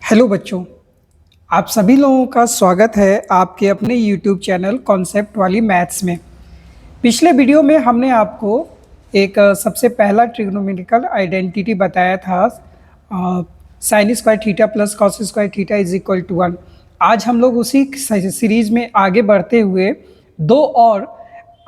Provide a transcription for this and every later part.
Hello बच्चों, आप सभी लोगों का स्वागत है आपके अपने यूट्यूब चैनल कॉन्सेप्ट वाली मैथ्स में। पिछले वीडियो में हमने आपको एक सबसे पहला ट्रिग्नोमेट्रिकल आइडेंटिटी बताया था, sine square theta plus cos square theta is equal to 1। आज हम लोग उसी सीरीज में आगे बढ़ते हुए दो और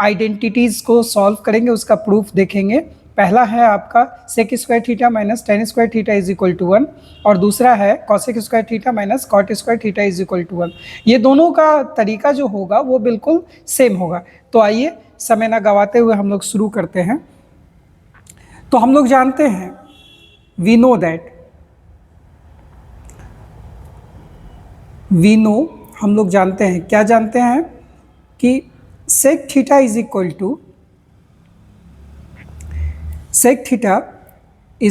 आइडेंटिटीज़ को सॉल्व करेंगे, उसका प्रूफ देखेंगे। पहला है आपका sec square theta minus tan square theta is equal to 1 और दूसरा है cosec square theta minus cot square theta is equal to 1। ये दोनों का तरीका जो होगा वो बिल्कुल सेम होगा। तो आइए समय ना गवाते हुए हम लोग शुरू करते हैं। तो हम लोग जानते हैं, वी नो हम लोग जानते हैं, क्या जानते हैं कि sec theta is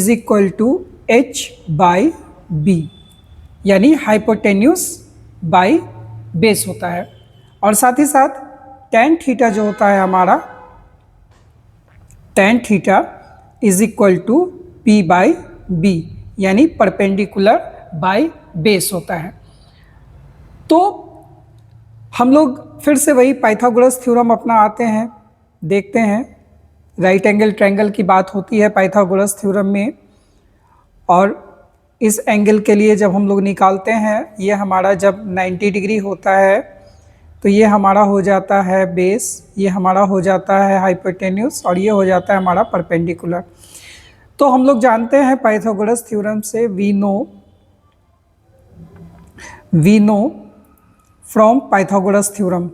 equal to H by B, यानी हाइपोटेन्यूस बाई बेस होता है। और साथ ही साथ टैन थीटा जो होता है हमारा, tan theta is equal to P by B, यानी परपेंडिकुलर बाई बेस होता है। तो हम लोग फिर से वही पाइथागोरस थ्योरम अपना आते हैं, देखते हैं। राइट एंगल ट्रायंगल की बात होती है पाइथागोरस थ्योरम में, और इस एंगल के लिए जब हम लोग निकालते हैं, ये हमारा जब 90 डिग्री होता है तो ये हमारा हो जाता है बेस, ये हमारा हो जाता है हाइपोटेन्यूस और ये हो जाता है हमारा परपेंडिकुलर। तो हम लोग जानते हैं पाइथागोरस थ्योरम से, we know from Pythagoras theorem,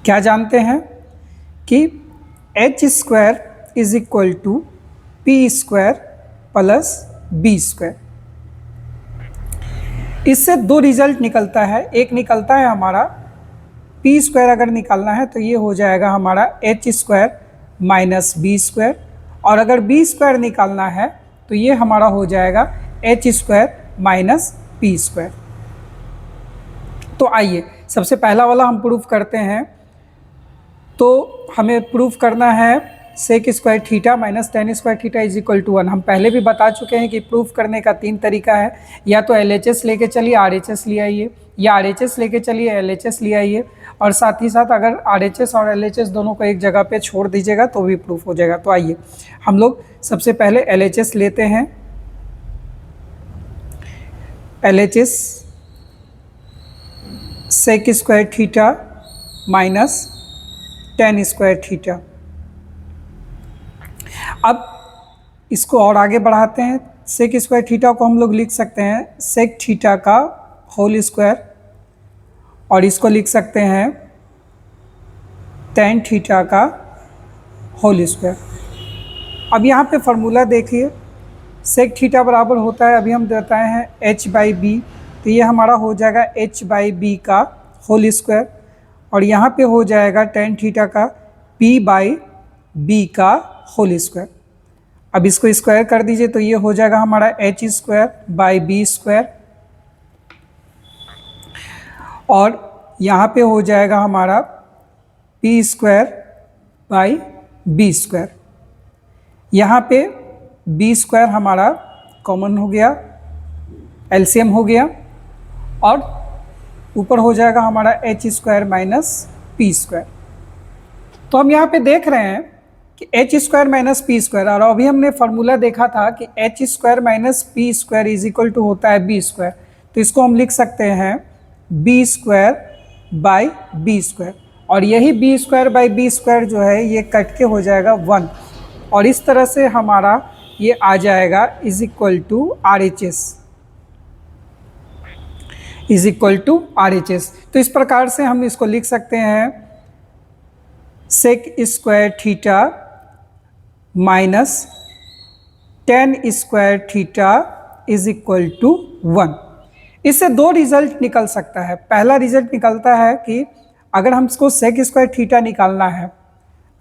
क्या जानते हैं कि H square is equal to P square plus B square. इससे दो रिजल्ट निकलता है। एक निकलता है हमारा पी स्क्वायर अगर निकालना है तो ये हो जाएगा हमारा H square minus B square, और अगर बी स्क्वायर निकालना है तो ये हमारा हो जाएगा H square minus P square. तो आइए सबसे पहला वाला हम प्रूफ करते हैं। तो हमें प्रूफ करना है sec square theta minus tan square theta is equal to 1। हम पहले भी बता चुके हैं कि प्रूफ करने का 3 तरीका है, या तो LHS लेके चलिए RHS ले आइए, या RHS लेके चलिए LHS ले आइए, और साथ ही साथ अगर RHS और LHS दोनों को एक जगह पे छोड़ दीजिएगा तो भी प्रूफ हो जाएगा। तो आइए हम लोग सबसे पहले LHS लेते हैं। LHS sec square theta minus tan square theta. अब इसको और आगे बढ़ाते हैं। सेक स्क्वायर थीटा को हम लोग लिख सकते हैं सेक थीटा का होल स्क्वायर, और इसको लिख सकते हैं टेन थीटा का होल स्क्वायर। अब यहाँ पे फॉर्मूला देखिए, सेक थीटा बराबर होता है, अभी हम बताए हैं एच बाई बी, तो ये हमारा हो जाएगा एच बाई बी का होल स्क्वायर, और यहाँ पे हो जाएगा टेन थीटा का पी बाई बी का होल स्क्वायर। अब इसको स्क्वायर कर दीजिए तो ये हो जाएगा हमारा H square by B square, और यहाँ पे हो जाएगा हमारा P square by B square. यहाँ पे बी स्क्वायर हमारा कॉमन हो गया, एलसीएम हो गया, और ऊपर हो जाएगा हमारा H square minus P square. तो हम यहाँ पे देख रहे हैं कि H square minus P square, और अभी हमने फार्मूला देखा था कि H square minus P square is equal to होता है बी स्क्वायर। तो इसको हम लिख सकते हैं B square by B square, और यही B square by B square जो है ये कट के हो जाएगा 1, और इस तरह से हमारा ये आ जाएगा is equal to RHS, is equal to RHS। तो इस प्रकार से हम इसको लिख सकते हैं sec square theta minus tan square theta is equal to 1। इससे दो रिजल्ट निकल सकता है। पहला रिजल्ट निकलता है कि अगर हमको सेक स्क्वायर थीटा निकालना है,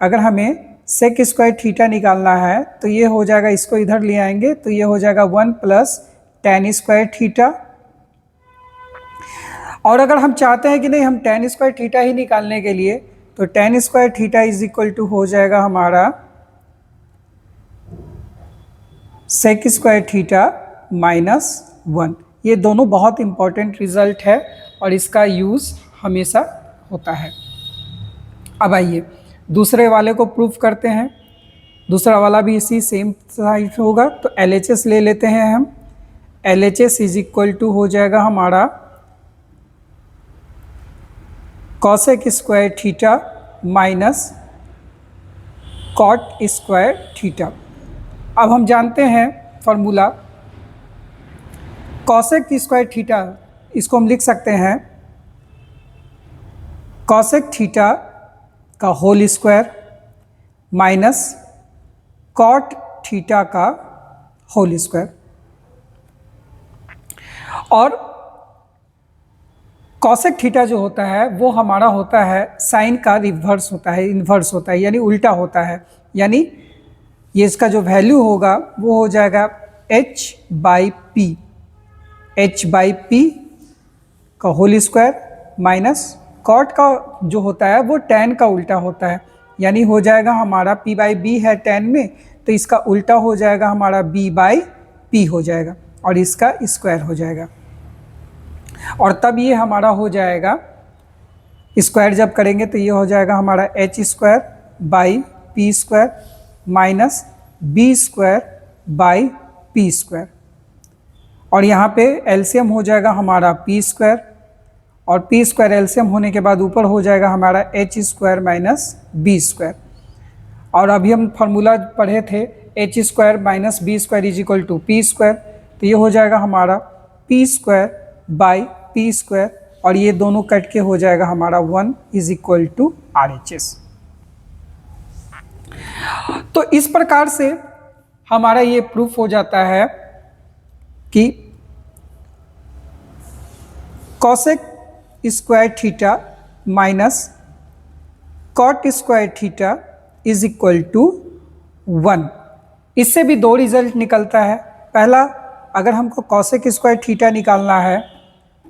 अगर हमें सेक स्क्वायर थीटा निकालना है तो ये हो जाएगा, इसको इधर ले आएंगे तो ये हो जाएगा 1 प्लस टेन स्क्वायर थीटा, और अगर हम चाहते हैं कि नहीं हम tan स्क्वायर थीटा ही निकालने के लिए, तो tan square theta is equal to हो जाएगा हमारा sec स्क्वायर थीटा -1। ये दोनों बहुत इंपॉर्टेंट रिजल्ट है और इसका यूज़ हमेशा होता है। अब आइए दूसरे वाले को प्रूफ करते हैं। दूसरा वाला भी इसी सेम साइड होगा, तो LHS ले लेते हैं हम। LHS इज इक्वल टू हो जाएगा हमारा cosec square theta minus cot square theta. अब हम जानते हैं फॉर्मूला cosec स्क्वायर थीटा, इसको हम लिख सकते हैं cosec थीटा का whole square minus cot theta का होल स्क्वायर। और cosec थीटा जो होता है वो हमारा होता है साइन का रिवर्स होता है, इन्वर्स होता है, यानी उल्टा होता है। यानी ये इसका जो वैल्यू होगा वो हो जाएगा h/p, h/p का होल स्क्वायर माइनस cot का जो होता है वो tan का उल्टा होता है, यानी हो जाएगा हमारा p/b है tan में, तो इसका उल्टा हो जाएगा हमारा b/p हो जाएगा और इसका स्क्वायर हो जाएगा। और तब ये हमारा हो जाएगा, स्क्वायर जब करेंगे तो ये हो जाएगा हमारा h square by p square minus b square by p square. और यहाँ पे एलसीएम हो जाएगा हमारा p स्क्वायर, और p स्क्वायर एलसीएम होने के बाद ऊपर हो जाएगा हमारा h square minus b square. और अभी हम फार्मूला पढ़े थे h square minus b square is equal to p square, तो ये हो जाएगा हमारा p square by p square, और ये दोनों कट के हो जाएगा हमारा 1 इज इक्वल टू RHS। तो इस प्रकार से हमारा ये प्रूफ हो जाता है कि cosec square theta minus cot square theta is equal to 1। इससे भी दो रिजल्ट निकलता है। पहला, अगर हमको cosec स्क्वायर थीटा निकालना है,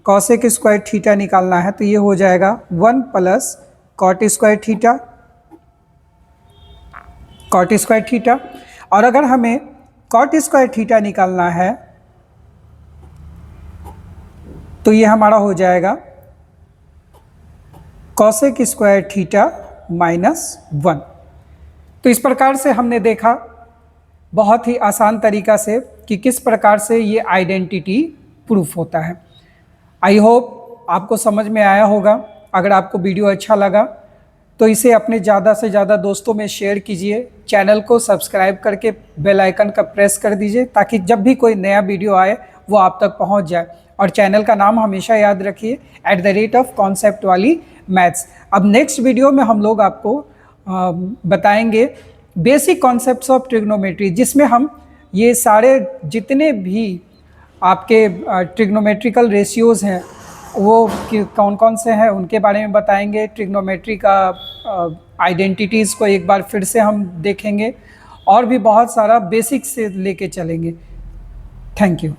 cosec स्क्वायर थीटा निकालना है, तो ये हो जाएगा 1 plus cot square theta, cot square theta. और अगर हमें cot स्क्वायर थीटा निकालना है तो ये हमारा हो जाएगा cosec स्क्वायर थीटा -1। तो इस प्रकार से हमने देखा बहुत ही आसान तरीका से कि किस प्रकार से ये आइडेंटिटी प्रूफ होता है। आई होप आपको समझ में आया होगा। अगर आपको वीडियो अच्छा लगा तो इसे अपने ज़्यादा से ज़्यादा दोस्तों में शेयर कीजिए। चैनल को सब्सक्राइब करके बेल आइकन का प्रेस कर दीजिए ताकि जब भी कोई नया वीडियो आए वो आप तक पहुंच जाए। और चैनल का नाम हमेशा याद रखिए @कॉन्सेप्ट वाली मैथ्स। अब नेक्स्ट वीडियो में हम लोग आपको बताएंगे बेसिक कॉन्सेप्ट्स ऑफ ट्रिग्नोमेट्री, जिसमें हम ये सारे जितने भी आपके ट्रिग्नोमेट्रिकल रेशियोज़ हैं वो कौन कौन से हैं उनके बारे में बताएंगे। ट्रिग्नोमेट्री का आइडेंटिटीज़ को एक बार फिर से हम देखेंगे और भी बहुत सारा बेसिक से लेके चलेंगे। Thank you.